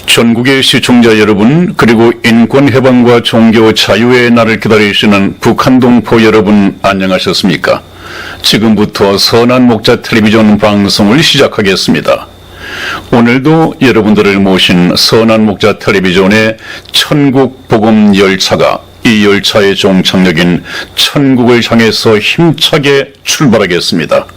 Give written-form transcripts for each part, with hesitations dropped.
전국의 시청자 여러분, 그리고 인권해방과 종교 자유의 날을 기다리시는 북한동포 여러분, 안녕하셨습니까? 지금부터 선한 목자 텔레비전 방송을 시작하겠습니다. 오늘도 여러분들을 모신 선한 목자 텔레비전의 천국 복음 열차가 이 열차의 종착역인 천국을 향해서 힘차게 출발하겠습니다.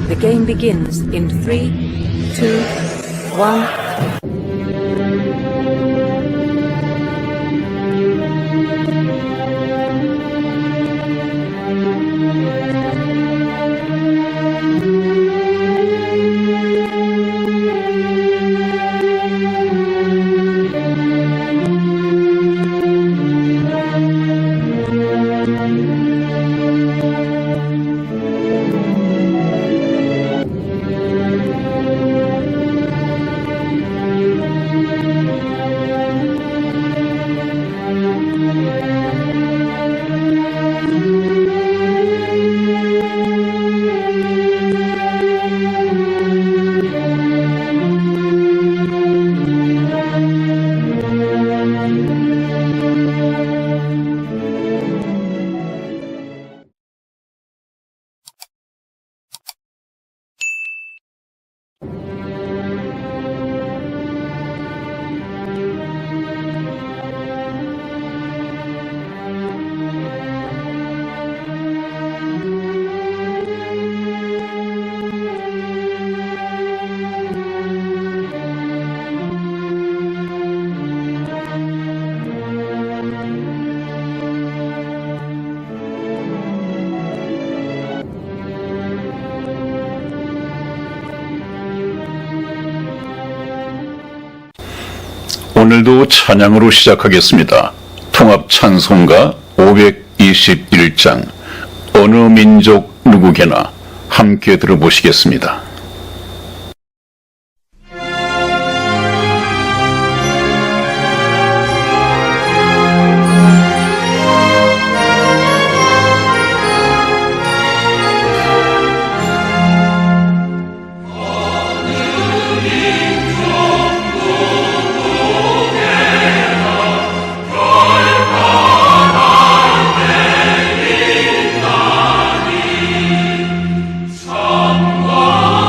The game begins in 3, 2, 1. 오늘도 찬양으로 시작하겠습니다. 통합 찬송가 521장 어느 민족 누구게나 함께 들어보시겠습니다. 참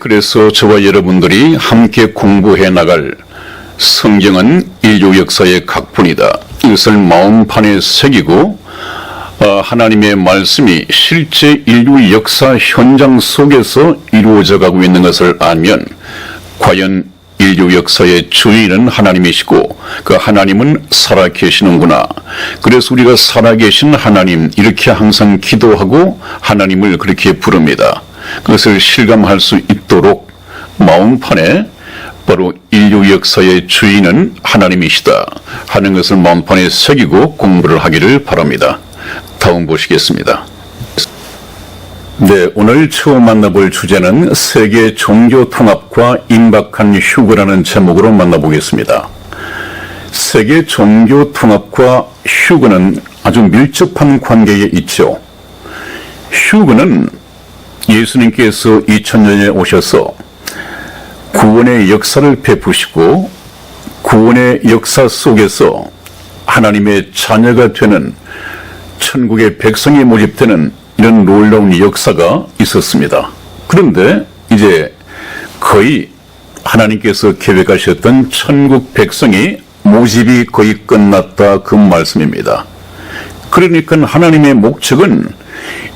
그래서 저와 여러분들이 함께 공부해 나갈 성경은 인류 역사의 각본이다. 이것을 마음판에 새기고 하나님의 말씀이 실제 인류 역사 현장 속에서 이루어져 가고 있는 것을 알면 과연 인류 역사의 주인은 하나님이시고 그 하나님은 살아계시는구나. 그래서 우리가 살아계신 하나님 이렇게 항상 기도하고 하나님을 그렇게 부릅니다. 그것을 실감할 수 있도록 마음판에 바로 인류 역사의 주인은 하나님이시다 하는 것을 마음판에 새기고 공부를 하기를 바랍니다. 다음 보시겠습니다. 네, 오늘 처음 만나볼 주제는 세계 종교 통합과 임박한 휴거라는 제목으로 만나보겠습니다. 세계 종교 통합과 휴거는 아주 밀접한 관계에 있죠. 휴거는 예수님께서 2000년에 오셔서 구원의 역사를 베푸시고 구원의 역사 속에서 하나님의 자녀가 되는 천국의 백성이 모집되는 이런 놀라운 역사가 있었습니다. 그런데 이제 거의 하나님께서 계획하셨던 천국 백성이 모집이 거의 끝났다 그 말씀입니다. 그러니까 하나님의 목적은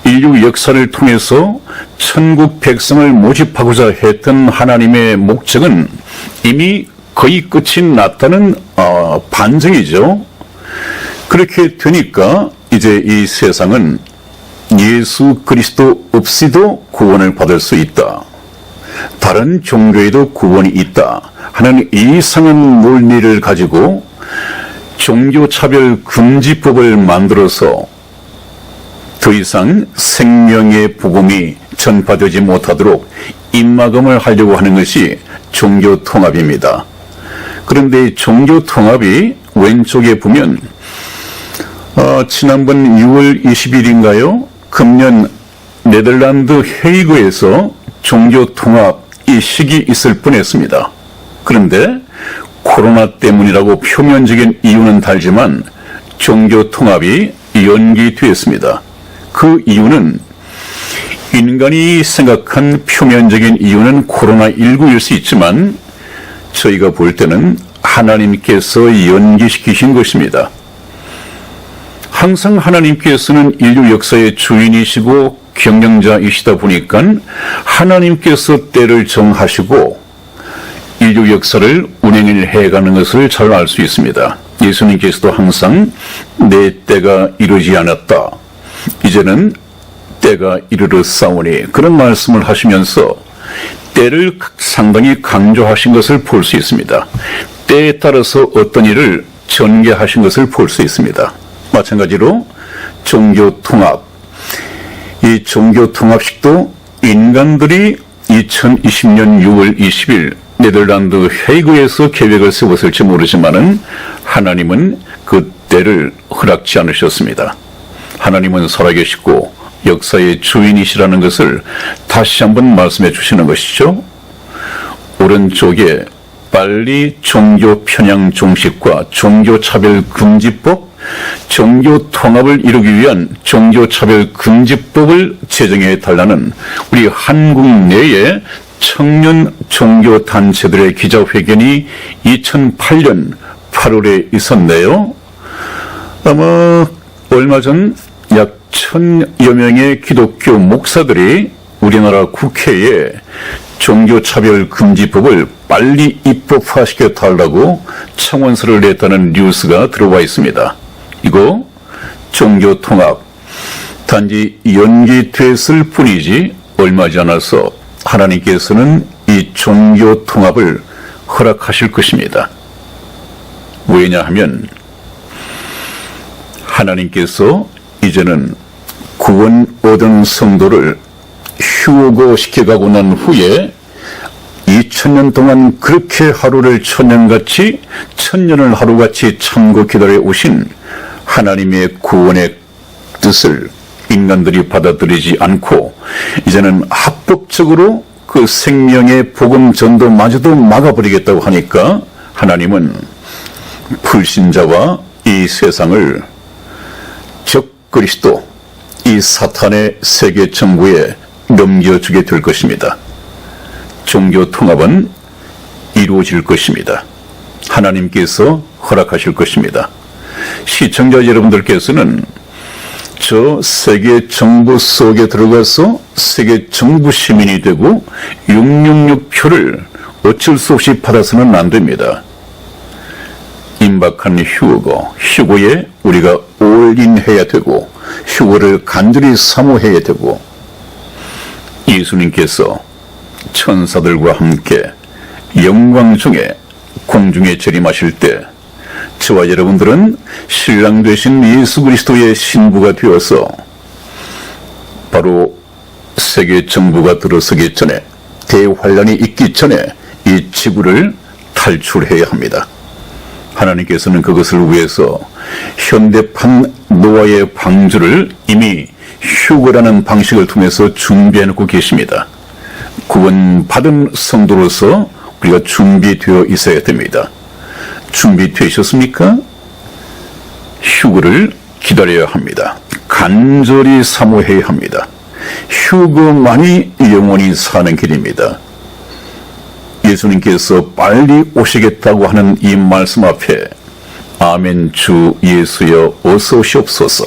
인류 역사를 통해서 천국 백성을 모집하고자 했던 하나님의 목적은 이미 거의 끝이 났다는 반증이죠. 그렇게 되니까 이제 이 세상은 예수 그리스도 없이도 구원을 받을 수 있다. 다른 종교에도 구원이 있다 하는 이상한 논리를 가지고 종교차별 금지법을 만들어서 더 이상 생명의 복음이 전파되지 못하도록 입막음을 하려고 하는 것이 종교통합입니다. 그런데 이 종교통합이 왼쪽에 보면 지난번 6월 20일인가요? 금년 네덜란드 헤이그에서 종교통합 이 식이 있을 뻔했습니다. 그런데 코로나 때문이라고 표면적인 이유는 달지만 종교통합이 연기되었습니다. 그 이유는 인간이 생각한 표면적인 이유는 코로나19일 수 있지만 저희가 볼 때는 하나님께서 연기시키신 것입니다. 항상 하나님께서는 인류 역사의 주인이시고 경영자이시다 보니까 하나님께서 때를 정하시고 인류 역사를 운행을 해가는 것을 잘 알 수 있습니다. 예수님께서도 항상 내 때가 이르지 않았다. 이제는 때가 이르렀사오니 그런 말씀을 하시면서 때를 상당히 강조하신 것을 볼 수 있습니다. 때에 따라서 어떤 일을 전개하신 것을 볼 수 있습니다. 마찬가지로 종교통합, 이 종교통합식도 인간들이 2020년 6월 20일 네덜란드 헤이그에서 계획을 세웠을지 모르지만은 하나님은 그 때를 허락지 않으셨습니다. 하나님은 살아계시고 역사의 주인이시라는 것을 다시 한번 말씀해 주시는 것이죠. 오른쪽에 빨리 종교 편향 종식과 종교차별 금지법, 종교통합을 이루기 위한 종교차별 금지법을 제정해 달라는 우리 한국 내의 청년 종교단체들의 기자회견이 2008년 8월에 있었네요. 아마 얼마 전 약 1000여 명의 기독교 목사들이 우리나라 국회에 종교차별 금지법을 빨리 입법화시켜 달라고 청원서를 냈다는 뉴스가 들어와 있습니다. 이거 종교통합 단지 연기됐을 뿐이지 얼마 지 않아서 하나님께서는 이 종교통합을 허락하실 것입니다. 왜냐하면 하나님께서 이제는 구원 얻은 성도를 휴거시켜가고 난 후에 2000년 동안 그렇게 하루를 천년같이 천년을 하루같이 참고 기다려 오신 하나님의 구원의 뜻을 인간들이 받아들이지 않고 이제는 합법적으로 그 생명의 복음 전도마저도 막아버리겠다고 하니까 하나님은 불신자와 이 세상을 적그리스도 이 사탄의 세계 정부에 넘겨주게 될 것입니다. 종교 통합은 이루어질 것입니다. 하나님께서 허락하실 것입니다. 시청자 여러분들께서는 저 세계 정부 속에 들어가서 세계 정부 시민이 되고 666표를 어쩔 수 없이 받아서는 안 됩니다. 임박한 휴고에 우리가 올인해야 되고 휴고를 간절히 사모해야 되고 예수님께서 천사들과 함께 영광 중에 공중에 재림하실 때 저와 여러분들은 신랑 되신 예수 그리스도의 신부가 되어서 바로 세계 정부가 들어서기 전에 대환란이 있기 전에 이 지구를 탈출해야 합니다. 하나님께서는 그것을 위해서 현대판 노아의 방주를 이미 휴거라는 방식을 통해서 준비해 놓고 계십니다. 구원받은 성도로서 우리가 준비되어 있어야 됩니다. 준비되셨습니까? 휴거를 기다려야 합니다. 간절히 사모해야 합니다. 휴거만이 영원히 사는 길입니다. 예수님께서 빨리 오시겠다고 하는 이 말씀 앞에 아멘 주 예수여 어서 오시옵소서.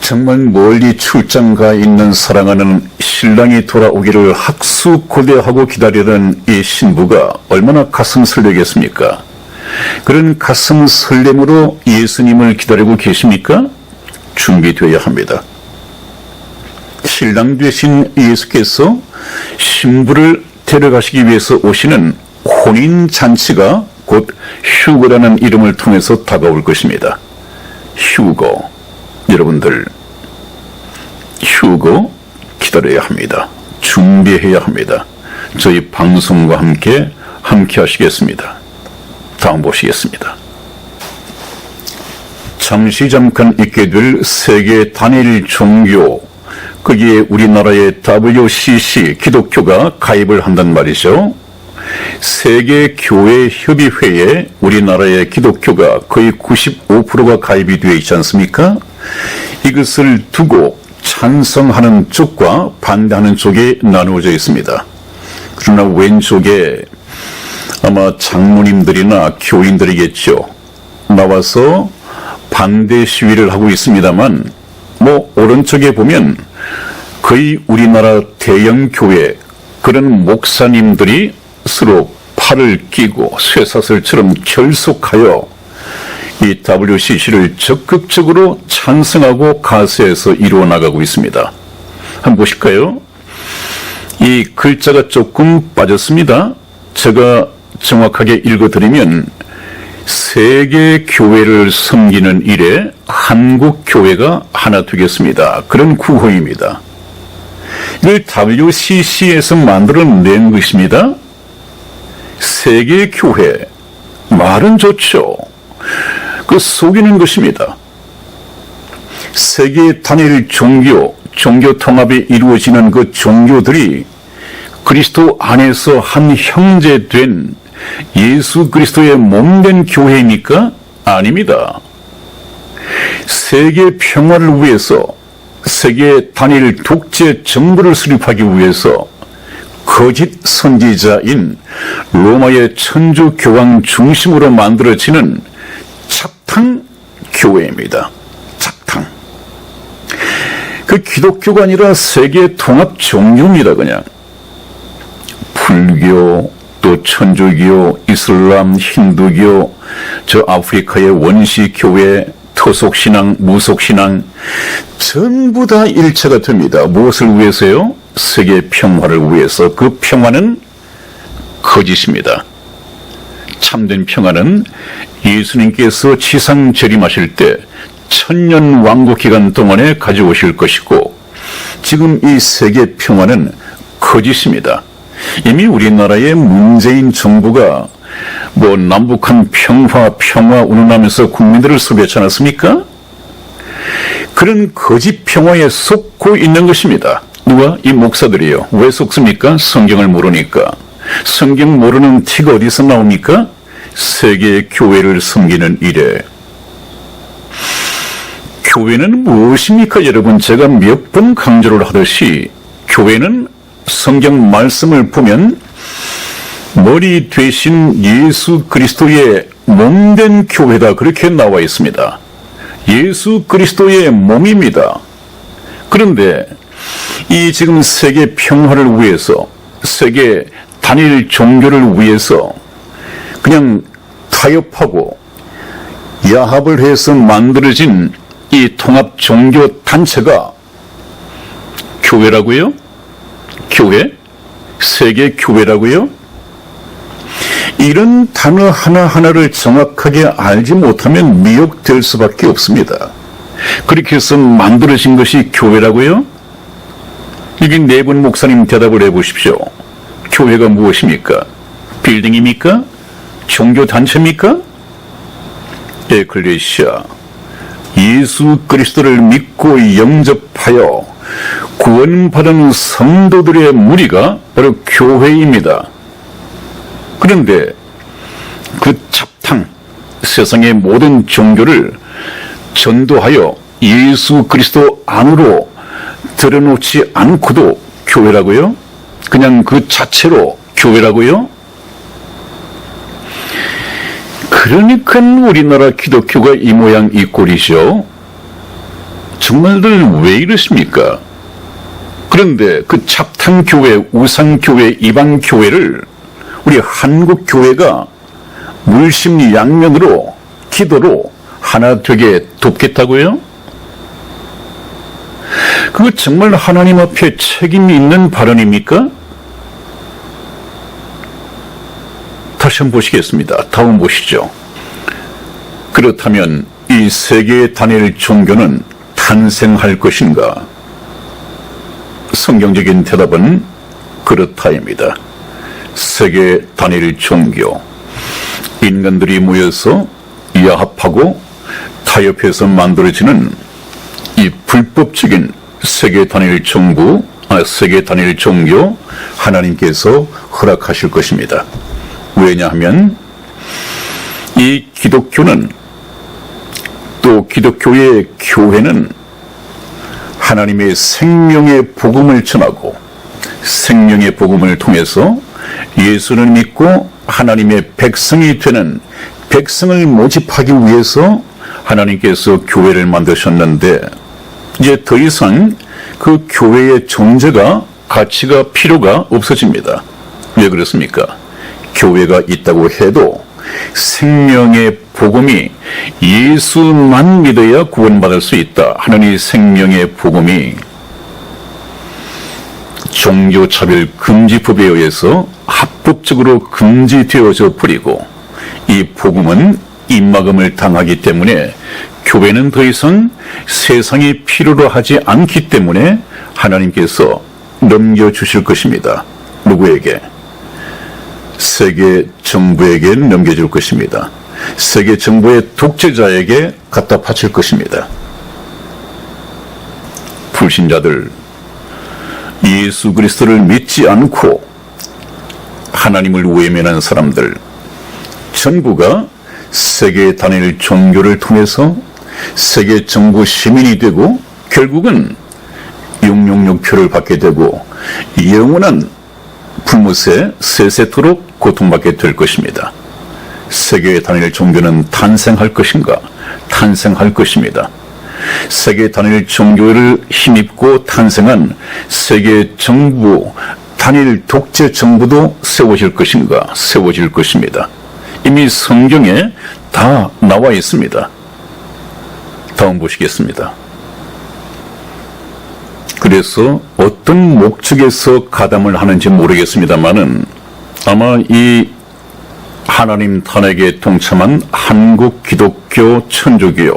정말 멀리 출장 가 있는 사랑하는 신랑이 돌아오기를 학수고대하고 기다리는 이 신부가 얼마나 가슴 설레겠습니까? 그런 가슴 설렘으로 예수님을 기다리고 계십니까? 준비되어야 합니다. 신랑 되신 예수께서 신부를 데려가시기 위해서 오시는 혼인잔치가 곧 휴거라는 이름을 통해서 다가올 것입니다. 휴거, 여러분들 휴거 기다려야 합니다. 준비해야 합니다. 저희 방송과 함께 하시겠습니다. 다음 보시겠습니다. 잠깐 있게 될 세계 단일 종교, 거기에 우리나라의 WCC 기독교가 가입을 한단 말이죠. 세계교회협의회에 우리나라의 기독교가 거의 95%가 가입이 되어 있지 않습니까? 이것을 두고 찬성하는 쪽과 반대하는 쪽이 나누어져 있습니다. 그러나 왼쪽에 아마 장로님들이나 교인들이겠죠. 나와서 반대 시위를 하고 있습니다만, 오른쪽에 보면 거의 우리나라 대형 교회 그런 목사님들이 서로 팔을 끼고 쇠사슬처럼 결속하여 이 WCC를 적극적으로 찬성하고 가세해서 이루어 나가고 있습니다. 한번 보실까요? 이 글자가 조금 빠졌습니다. 제가 정확하게 읽어드리면 세계 교회를 섬기는 일에 한국 교회가 하나 되겠습니다. 그런 구호입니다. 이걸 WCC에서 만들어낸 것입니다. 세계 교회, 말은 좋죠. 그 속이는 것입니다. 세계 단일 종교 통합이 이루어지는 그 종교들이 그리스도 안에서 한 형제된 예수 그리스도의 몸된 교회입니까? 아닙니다. 세계 평화를 위해서, 세계 단일 독재 정부를 수립하기 위해서 거짓 선지자인 로마의 천주 교황 중심으로 만들어지는 착탕 교회입니다. 착탕. 그 기독교가 아니라 세계 통합 종교입니다. 그냥 불교, 또 천주교, 이슬람, 힌두교, 저 아프리카의 원시교회, 토속신앙, 무속신앙 전부 다 일체가 됩니다. 무엇을 위해서요? 세계 평화를 위해서. 그 평화는 거짓입니다. 참된 평화는 예수님께서 지상 재림하실 때 천년 왕국 기간 동안에 가져오실 것이고, 지금 이 세계 평화는 거짓입니다. 이미 우리나라의 문재인 정부가 남북한 평화 운운하면서 국민들을 속였지 않았습니까? 그런 거짓 평화에 속고 있는 것입니다. 누가? 이 목사들이요. 왜 속습니까? 성경을 모르니까. 성경 모르는 티가 어디서 나옵니까? 세계 교회를 섬기는 일에. 교회는 무엇입니까? 여러분, 제가 몇 번 강조를 하듯이 교회는 성경 말씀을 보면 머리 되신 예수 그리스도의 몸된 교회다 그렇게 나와 있습니다. 예수 그리스도의 몸입니다. 그런데 이 지금 세계 평화를 위해서 세계 단일 종교를 위해서 그냥 타협하고 야합을 해서 만들어진 이 통합 종교 단체가 교회라고요? 교회? 세계 교회라고요? 이런 단어 하나하나를 정확하게 알지 못하면 미혹될 수밖에 없습니다. 그렇게 해서 만들어진 것이 교회라고요? 여기 네 분 목사님 대답을 해보십시오. 교회가 무엇입니까? 빌딩입니까? 종교단체입니까? 에클레시아, 예수 그리스도를 믿고 영접하여 구원받은 성도들의 무리가 바로 교회입니다. 그런데 그 잡탕, 세상의 모든 종교를 전도하여 예수 그리스도 안으로 들여놓지 않고도 교회라고요? 그냥 그 자체로 교회라고요? 그러니까 우리나라 기독교가 이 모양 이 꼴이죠. 정말들 왜 이러십니까? 그런데 그 잡탕교회, 우상교회, 이방교회를 우리 한국교회가 물심양면으로 기도로 하나 되게 돕겠다고요? 그거 정말 하나님 앞에 책임이 있는 발언입니까? 다시 한번 보시겠습니다. 다음 보시죠. 그렇다면 이 세계 단일 종교는 탄생할 것인가? 성경적인 대답은 그렇다입니다. 세계 단일 종교, 인간들이 모여서 야합하고 타협해서 만들어지는 이 불법적인 세계 단일 정부, 세계 단일 종교 하나님께서 허락하실 것입니다. 왜냐하면 이 기독교는 또 기독교의 교회는 하나님의 생명의 복음을 전하고 생명의 복음을 통해서 예수를 믿고 하나님의 백성이 되는 백성을 모집하기 위해서 하나님께서 교회를 만드셨는데 이제 더 이상 그 교회의 존재가 가치가 필요가 없어집니다. 왜 그렇습니까? 교회가 있다고 해도 생명의 복음이 예수만 믿어야 구원받을 수 있다 하는 이 생명의 복음이 종교차별 금지법에 의해서 합법적으로 금지되어져 버리고 이 복음은 입막음을 당하기 때문에 교회는 더 이상 세상이 필요로 하지 않기 때문에 하나님께서 넘겨주실 것입니다. 누구에게? 세계 정부에게 넘겨줄 것입니다. 세계 정부의 독재자에게 갖다 바칠 것입니다. 불신자들, 예수 그리스도를 믿지 않고 하나님을 외면한 사람들 전부가 세계 단일 종교를 통해서 세계 정부 시민이 되고 결국은 666표를 받게 되고 영원한 불무새 세세토록 고통받게 될 것입니다. 세계 단일 종교는 탄생할 것인가? 탄생할 것입니다. 세계 단일 종교를 힘입고 탄생한 세계 정부, 단일 독재 정부도 세워질 것인가? 세워질 것입니다. 이미 성경에 다 나와 있습니다. 다음 보시겠습니다. 그래서 어떤 목적에서 가담을 하는지 모르겠습니다만은 아마 이 하나님 탄핵에 동참한 한국 기독교 천주교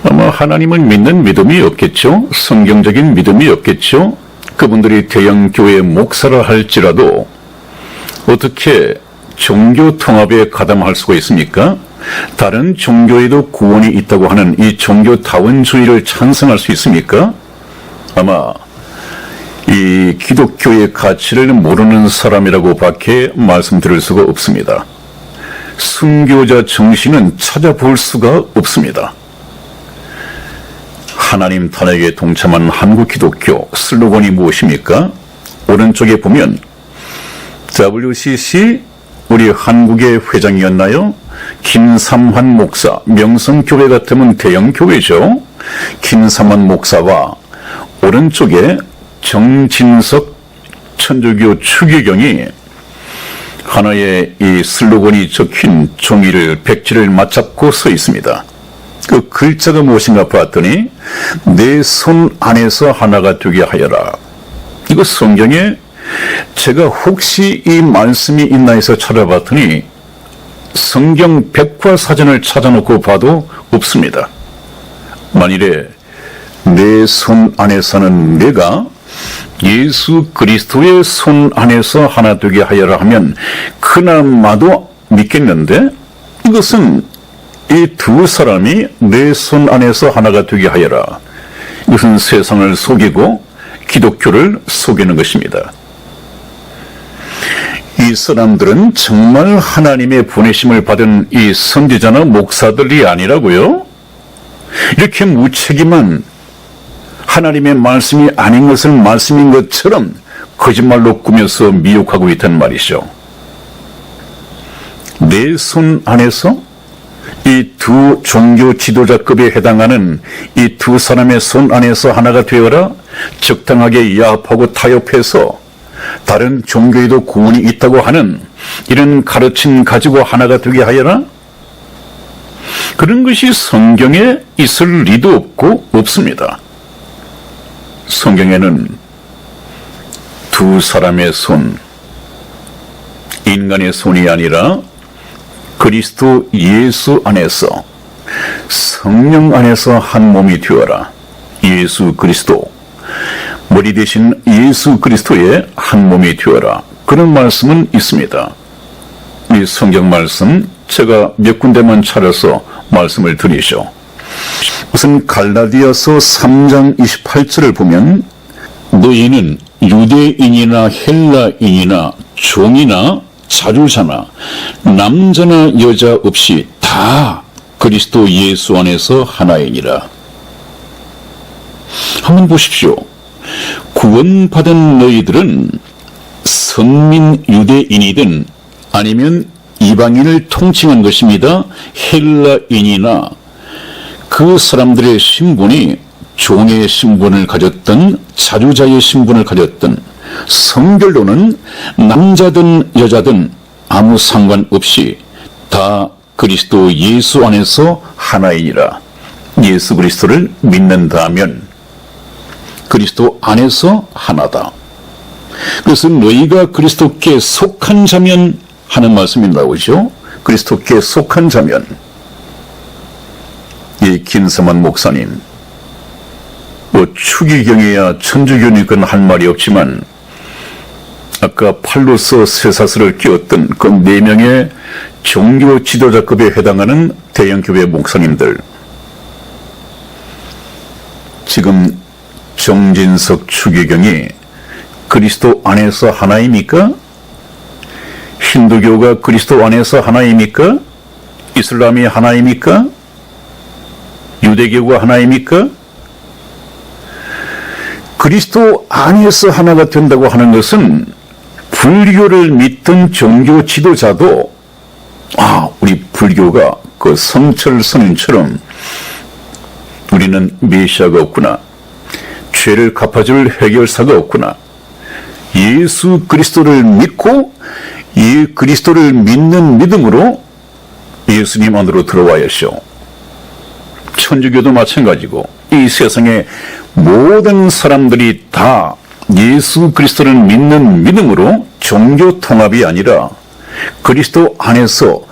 아마 하나님을 믿는 믿음이 없겠죠. 성경적인 믿음이 없겠죠. 그분들이 대형교회 목사를 할지라도 어떻게 종교 통합에 가담할 수가 있습니까? 다른 종교에도 구원이 있다고 하는 이 종교다원주의를 찬성할 수 있습니까? 아마 이 기독교의 가치를 모르는 사람이라고 밖에 말씀드릴 수가 없습니다. 순교자 정신은 찾아볼 수가 없습니다. 하나님 탄핵에 동참한 한국 기독교 슬로건이 무엇입니까? 오른쪽에 보면 WCC 우리 한국의 회장이었나요? 김삼환 목사, 명성교회 같으면 대형 교회죠. 김삼환 목사와 오른쪽에 정진석 천주교 추기경이 하나의 이 슬로건이 적힌 종이를 백지를 맞잡고 서 있습니다. 그 글자가 무엇인가 봤더니 내 손 안에서 하나가 되게 하여라. 이거 성경에 제가 혹시 이 말씀이 있나 해서 찾아봤더니 성경 백과사전을 찾아놓고 봐도 없습니다. 만일에 내 손 안에서는 내가 예수 그리스도의 손 안에서 하나 되게 하여라 하면 그나마도 믿겠는데, 이것은 이 두 사람이 내 손 안에서 하나가 되게 하여라, 이것은 세상을 속이고 기독교를 속이는 것입니다. 이 사람들은 정말 하나님의 보내심을 받은 이 선지자나 목사들이 아니라고요? 이렇게 무책임한 하나님의 말씀이 아닌 것을 말씀인 것처럼 거짓말로 꾸며서 미혹하고 있단 말이죠. 내 손 안에서 이 두 종교 지도자급에 해당하는 이 두 사람의 손 안에서 하나가 되어라, 적당하게 야합하고 타협해서 다른 종교에도 구원이 있다고 하는 이런 가르침 가지고 하나가 되게 하여라? 그런 것이 성경에 있을 리도 없고 없습니다. 성경에는 두 사람의 손, 인간의 손이 아니라 그리스도 예수 안에서, 성령 안에서 한 몸이 되어라. 예수 그리스도, 머리 대신 예수 그리스도의 한 몸이 되어라. 그런 말씀은 있습니다. 이 성경 말씀 제가 몇 군데만 찾아서 말씀을 드리죠. 우선 갈라디아서 3장 28절을 보면 너희는 유대인이나 헬라인이나 종이나 자주자나 남자나 여자 없이 다 그리스도 예수 안에서 하나이니라. 한번 보십시오. 구원받은 너희들은 선민 유대인이든 아니면 이방인을 통칭한 것입니다. 헬라인이나 그 사람들의 신분이 종의 신분을 가졌던 자주자의 신분을 가졌던, 성별로는 남자든 여자든 아무 상관없이 다 그리스도 예수 안에서 하나이니라. 예수 그리스도를 믿는다면 그리스도 안에서 하나다. 그래서 너희가 그리스도께 속한 자면 하는 말씀이 나오죠. 그리스도께 속한 자면. 이 김삼환 목사님, 추기경이야 천주교니까 할 말이 없지만 아까 팔로서 쇠사슬을 끼웠던 그 4명의 종교 지도자급에 해당하는 대형교회 목사님들, 지금 정진석 추기경이 그리스도 안에서 하나입니까? 힌두교가 그리스도 안에서 하나입니까? 이슬람이 하나입니까? 유대교가 하나입니까? 그리스도 안에서 하나가 된다고 하는 것은 불교를 믿던 종교 지도자도 우리 불교가 그 성철 스님처럼 우리는 메시아가 없구나, 죄를 갚아줄 해결사가 없구나, 예수 그리스도를 믿고 이 그리스도를 믿는 믿음으로 예수님 안으로 들어와야죠. 천주교도 마찬가지고 이 세상의 모든 사람들이 다 예수 그리스도를 믿는 믿음으로 종교 통합이 아니라 그리스도 안에서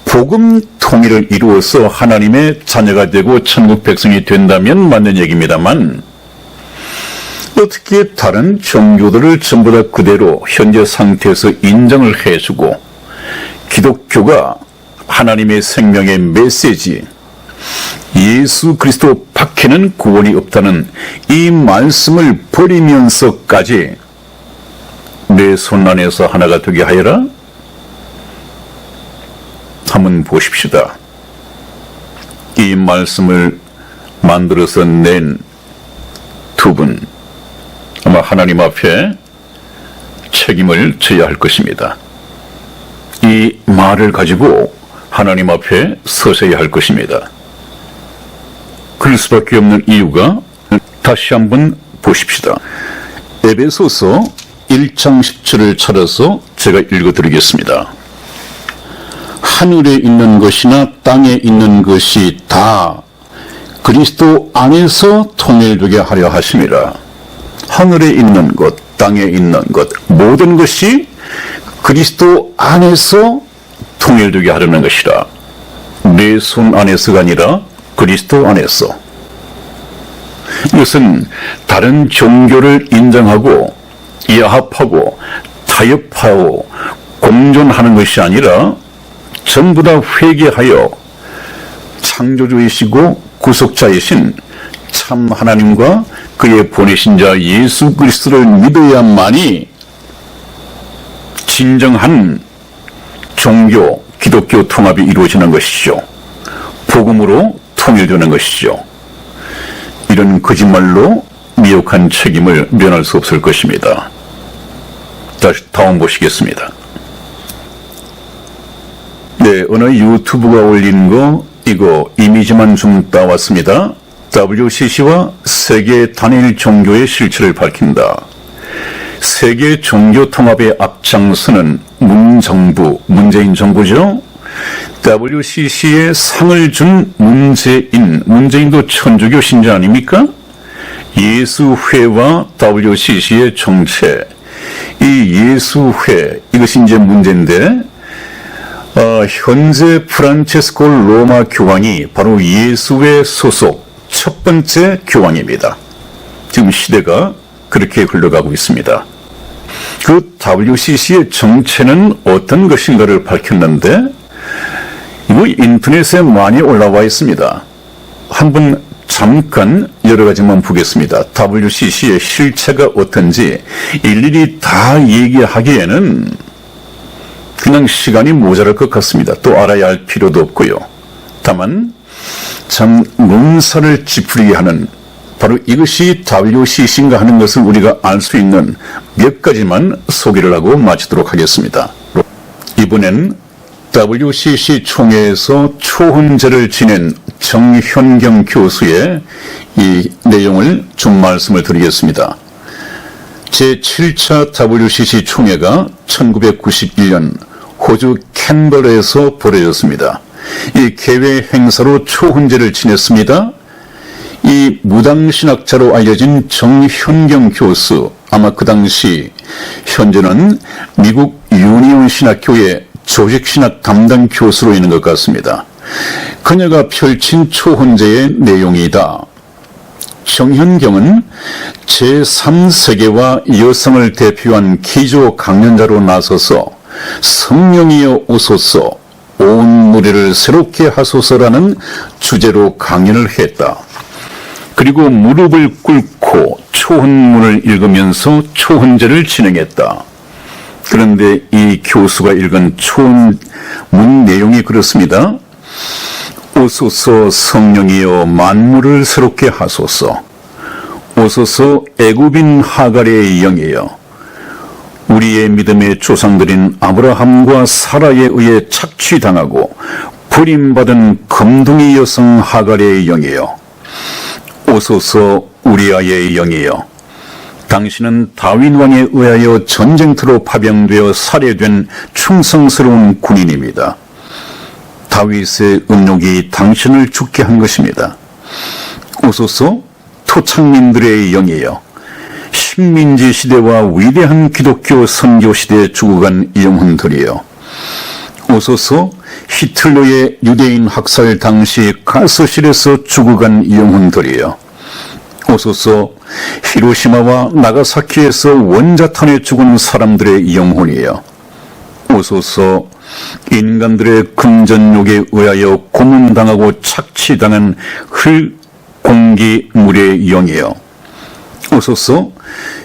복음 통일을 이루어서 하나님의 자녀가 되고 천국 백성이 된다면 맞는 얘기입니다만, 어떻게 다른 종교들을 전부 다 그대로 현재 상태에서 인정을 해주고 기독교가 하나님의 생명의 메시지, 예수 그리스도 밖에는 구원이 없다는 이 말씀을 버리면서까지 내 손 안에서 하나가 되게 하여라? 한번 보십시다. 이 말씀을 만들어서 낸 두 분, 아마 하나님 앞에 책임을 져야 할 것입니다. 이 말을 가지고 하나님 앞에 서서야 할 것입니다. 그럴 수밖에 없는 이유가 다시 한번 보십시다. 에베소서 1장 10절을 찾아서 제가 읽어드리겠습니다. 하늘에 있는 것이나 땅에 있는 것이 다 그리스도 안에서 통일되게 하려 하심이라. 하늘에 있는 것, 땅에 있는 것, 모든 것이 그리스도 안에서 통일되게 하려는 것이라. 내 손 안에서가 아니라 그리스도 안에서. 이것은 다른 종교를 인정하고 야합하고 타협하고 공존하는 것이 아니라 전부 다 회개하여 창조주이시고 구속자이신 참 하나님과 그의 보내신 자 예수 그리스도를 믿어야만이 진정한 종교, 기독교 통합이 이루어지는 것이죠. 복음으로 통일되는 것이죠. 이런 거짓말로 미혹한 책임을 면할 수 없을 것입니다. 다시 다음 보시겠습니다. 네, 어느 유튜브가 올린 거 이거 이미지만 좀 따왔습니다. WCC와 세계 단일 종교의 실체를 밝힌다. 세계 종교 통합의 앞장서는 문정부, 문재인 정부죠. WCC에 상을 준 문재인도 천주교 신자 아닙니까? 예수회와 WCC의 정체, 이 예수회, 이것이 이제 문제인데, 현재 프란체스코 로마 교황이 바로 예수회 소속 첫 번째 교황입니다. 지금 시대가 그렇게 흘러가고 있습니다. 그 WCC의 정체는 어떤 것인가를 밝혔는데, 이거 인터넷에 많이 올라와 있습니다. 한번 잠깐 여러 가지만 보겠습니다. WCC의 실체가 어떤지 일일이 다 얘기하기에는 그냥 시간이 모자랄 것 같습니다. 또 알아야 할 필요도 없고요. 다만 참 문사를 찌푸리게 하는 바로 이것이 WCC인가 하는 것을 우리가 알 수 있는 몇 가지만 소개를 하고 마치도록 하겠습니다. 이번엔 WCC 총회에서 초훈제를 지낸 정현경 교수의 이 내용을 좀 말씀을 드리겠습니다. 제7차 WCC 총회가 1991년 호주 캔버라에서 벌어졌습니다. 이 개회 행사로 초훈제를 지냈습니다. 이 무당신학자로 알려진 정현경 교수, 아마 그 당시 현재는 미국 유니온 신학교의 조직신학 담당 교수로 있는 것 같습니다. 그녀가 펼친 초훈제의 내용이다. 정현경은 제3세계와 여성을 대표한 기조 강연자로 나서서 성령이여 오소서, 온 무리를 새롭게 하소서라는 주제로 강연을 했다. 그리고 무릎을 꿇고 초훈문을 읽으면서 초훈제를 진행했다. 그런데 이 교수가 읽은 초훈문 내용이 그렇습니다. 오소서 성령이여 만물을 새롭게 하소서. 오소서 애굽인 하갈의 영이여 우리의 믿음의 조상들인 아브라함과 사라에 의해 착취당하고 버림받은 금둥이 여성 하갈의 영이여 오소서 우리아의 영이여 당신은 다윈 왕에 의하여 전쟁터로 파병되어 살해된 충성스러운 군인입니다. 다윗의 음욕이 당신을 죽게 한 것입니다. 오소서 토착민들의 영이여 식민지 시대와 위대한 기독교 선교 시대에 죽어간 영혼들이여 오소서 히틀러의 유대인 학살 당시 가스실에서 죽어간 영혼들이여 오소서 히로시마와 나가사키에서 원자탄에 죽은 사람들의 영혼이여 오소서 인간들의 금전욕에 의하여 고문당하고 착취당한 흙, 공기, 물의 영이여 오소서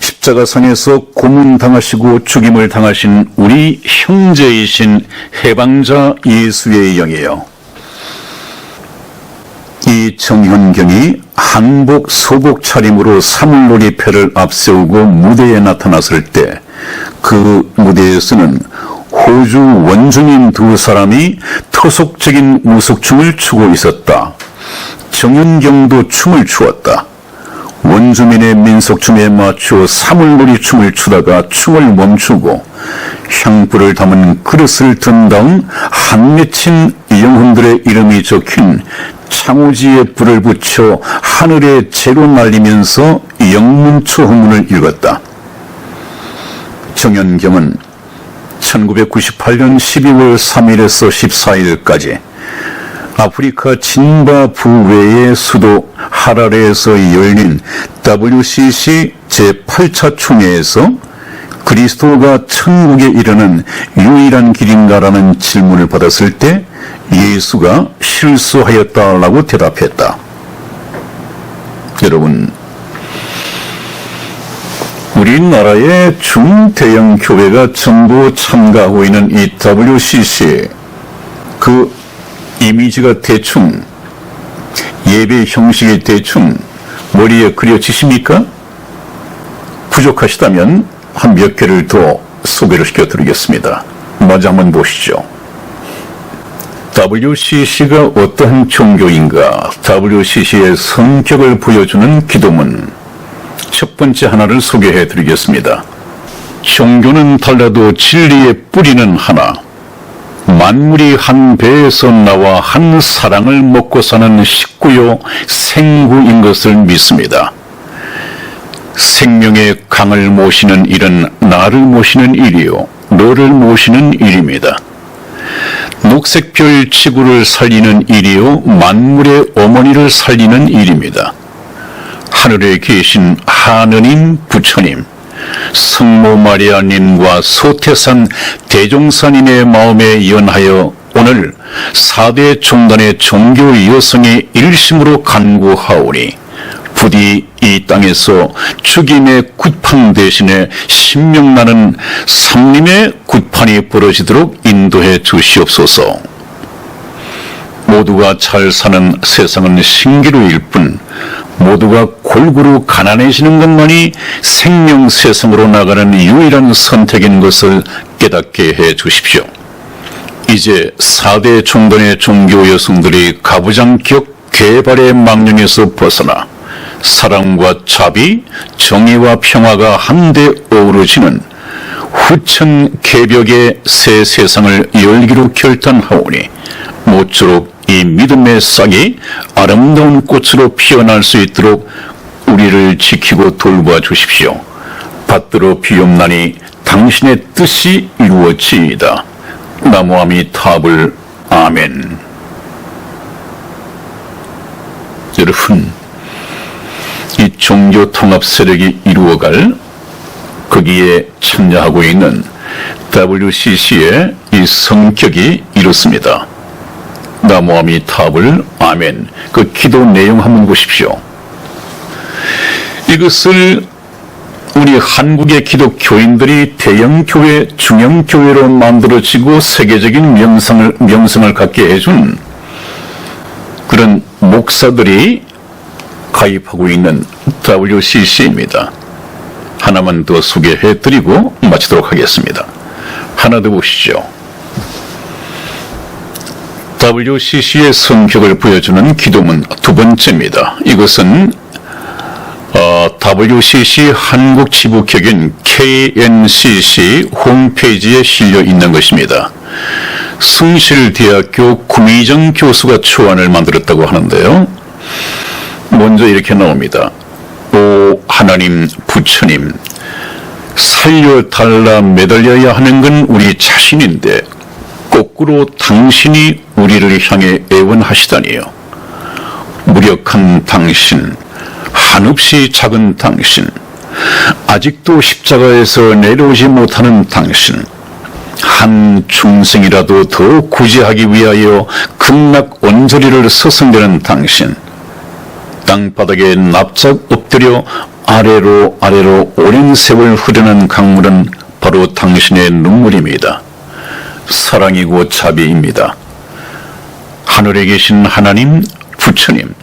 십자가상에서 고문당하시고 죽임을 당하신 우리 형제이신 해방자 예수의 영이여 이 정현경이 한복 소복 차림으로 사물놀이패를 앞세우고 무대에 나타났을 때 그 무대에서는 호주 원주민 두 사람이 토속적인 무속춤을 추고 있었다. 정현경도 춤을 추었다. 원주민의 민속춤에 맞추어 사물놀이 춤을 추다가 춤을 멈추고 향불을 담은 그릇을 든 다음 한 맺힌 영혼들의 이름이 적힌 창호지에 불을 붙여 하늘에 재로 날리면서 영문초문을 읽었다. 정현경은 1998년 12월 3일에서 14일까지 아프리카 진바부웨의 수도 하라레에서 열린 WCC 제8차 총회에서 그리스도가 천국에 이르는 유일한 길인가라는 질문을 받았을 때 예수가 실수하였다라고 대답했다. 여러분, 우리나라의 중대형 교회가 전부 참가하고 있는 이 WCC, 그 이미지가 대충, 예배 형식이 대충 머리에 그려지십니까? 부족하시다면 한 몇 개를 더 소개를 시켜드리겠습니다. 먼저 한번 보시죠. WCC가 어떠한 종교인가? WCC의 성격을 보여주는 기도문. 첫 번째 하나를 소개해 드리겠습니다. 종교는 달라도 진리의 뿌리는 하나. 만물이 한 배에서 나와 한 사랑을 먹고 사는 식구요 생구인 것을 믿습니다. 생명의 강을 모시는 일은 나를 모시는 일이요 너를 모시는 일입니다. 녹색별 지구를 살리는 일이요 만물의 어머니를 살리는 일입니다. 하늘에 계신 하느님 부처님, 성모 마리아님과 소태산 대종사님의 마음에 연하여 오늘 4대 종단의 종교 여성의 일심으로 간구하오니 부디 이 땅에서 죽임의 굿판 대신에 신명나는 삼림의 굿판이 벌어지도록 인도해 주시옵소서. 모두가 잘 사는 세상은 신기루일 뿐 모두가 골고루 가난해지는 것만이 생명 세상으로 나가는 유일한 선택인 것을 깨닫게 해 주십시오. 이제 4대 종단의 종교 여성들이 가부장격 개발의 망령에서 벗어나 사랑과 자비, 정의와 평화가 한데 어우러지는 후천 개벽의 새 세상을 열기로 결단하오니 모쪼록 이 믿음의 싹이 아름다운 꽃으로 피어날 수 있도록 우리를 지키고 돌봐 주십시오. 받들어 비옵나니 당신의 뜻이 이루어지이다. 나무아미타불 아멘. 여러분, 이 종교 통합 세력이 이루어갈 거기에 참여하고 있는 WCC의 이 성격이 이렇습니다. 나무아미타불 아멘. 그 기도 내용 한번 보십시오. 이것을 우리 한국의 기독교인들이 대형교회, 중형교회로 만들어지고 세계적인 명성을 갖게 해준 그런 목사들이 가입하고 있는 WCC입니다. 하나만 더 소개해드리고 마치도록 하겠습니다. 하나 더 보시죠. WCC의 성격을 보여주는 기도문 두 번째입니다. 이것은 WCC 한국 지부격인 KNCC 홈페이지에 실려 있는 것입니다. 숭실대학교 구미정 교수가 초안을 만들었다고 하는데요. 먼저 이렇게 나옵니다. 오 하나님 부처님, 살려달라 매달려야 하는 건 우리 자신인데 거꾸로 당신이 우리를 향해 애원하시다니요. 무력한 당신, 한없이 작은 당신, 아직도 십자가에서 내려오지 못하는 당신, 한 중생이라도 더 구제하기 위하여 극락 온저리를 서성대는 당신, 땅바닥에 납작 엎드려 아래로 오랜 세월 흐르는 강물은 바로 당신의 눈물입니다. 사랑이고 자비입니다. 하늘에 계신 하나님, 부처님,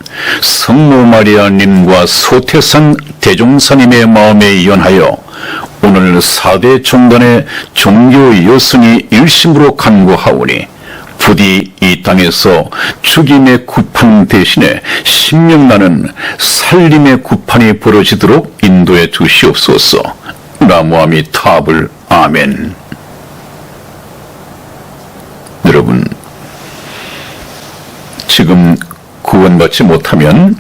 성모 마리아님과 소태산 대종사님의 마음에 연하여 오늘 4대 종단의 종교 여순이 일심으로 간구하오니 부디 이 땅에서 죽임의 구판 대신에 신명나는 살림의 구판이 벌어지도록 인도해 주시옵소서. 나무아미 타불 아멘. 여러분, 지금 구원받지 못하면,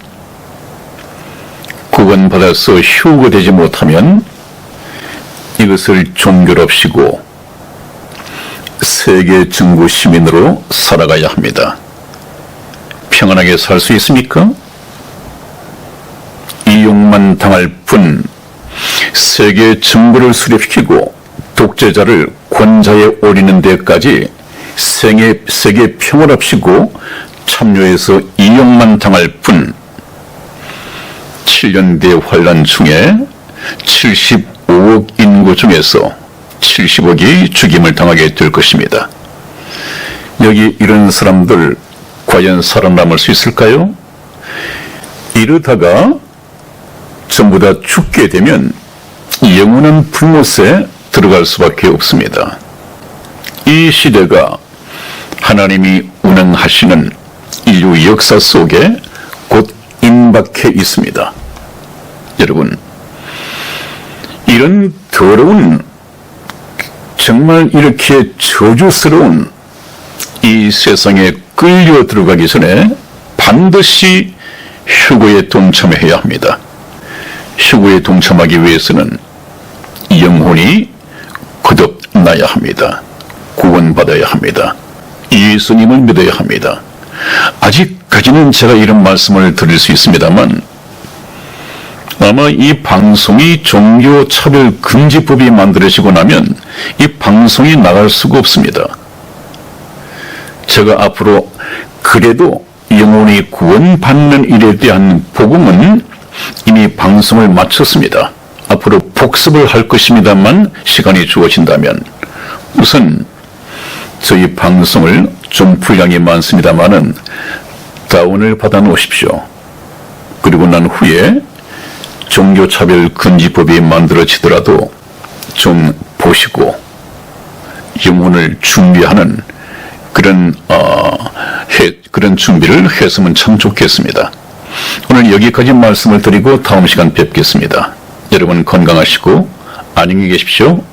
구원받아서 휴거되지 못하면 이것을 종교롭시고 세계 증거 시민으로 살아가야 합니다. 평안하게 살 수 있습니까? 이용만 당할 뿐 세계 증거를 수립시키고 독재자를 권좌에 오리는 데까지 세계 평화롭시고 참여해서 이용만 당할 뿐 7년 대환란 중에 75억 인구 중에서 70억이 죽임을 당하게 될 것입니다. 여기 이런 사람들 과연 살아남을 수 있을까요? 이러다가 전부 다 죽게 되면 영원한 불못에 들어갈 수밖에 없습니다. 이 시대가 하나님이 운행하시는 인류 역사 속에 곧 임박해 있습니다. 여러분, 이런 더러운, 정말 이렇게 저주스러운 이 세상에 끌려 들어가기 전에 반드시 휴거에 동참해야 합니다. 휴거에 동참하기 위해서는 영혼이 거듭나야 합니다. 구원받아야 합니다. 예수님을 믿어야 합니다. 아직까지는 제가 이런 말씀을 드릴 수 있습니다만 아마 이 방송이 종교차별금지법이 만들어지고 나면 이 방송이 나갈 수가 없습니다. 제가 앞으로 그래도 영혼이 구원받는 일에 대한 복음은 이미 방송을 마쳤습니다. 앞으로 복습을 할 것입니다만 시간이 주어진다면 우선 저희 방송을 좀 분량이 많습니다만은 다운을 받아 놓으십시오. 그리고 난 후에 종교차별금지법이 만들어지더라도 좀 보시고 영혼을 준비하는 그런 준비를 했으면 참 좋겠습니다. 오늘 여기까지 말씀을 드리고 다음 시간 뵙겠습니다. 여러분 건강하시고 안녕히 계십시오.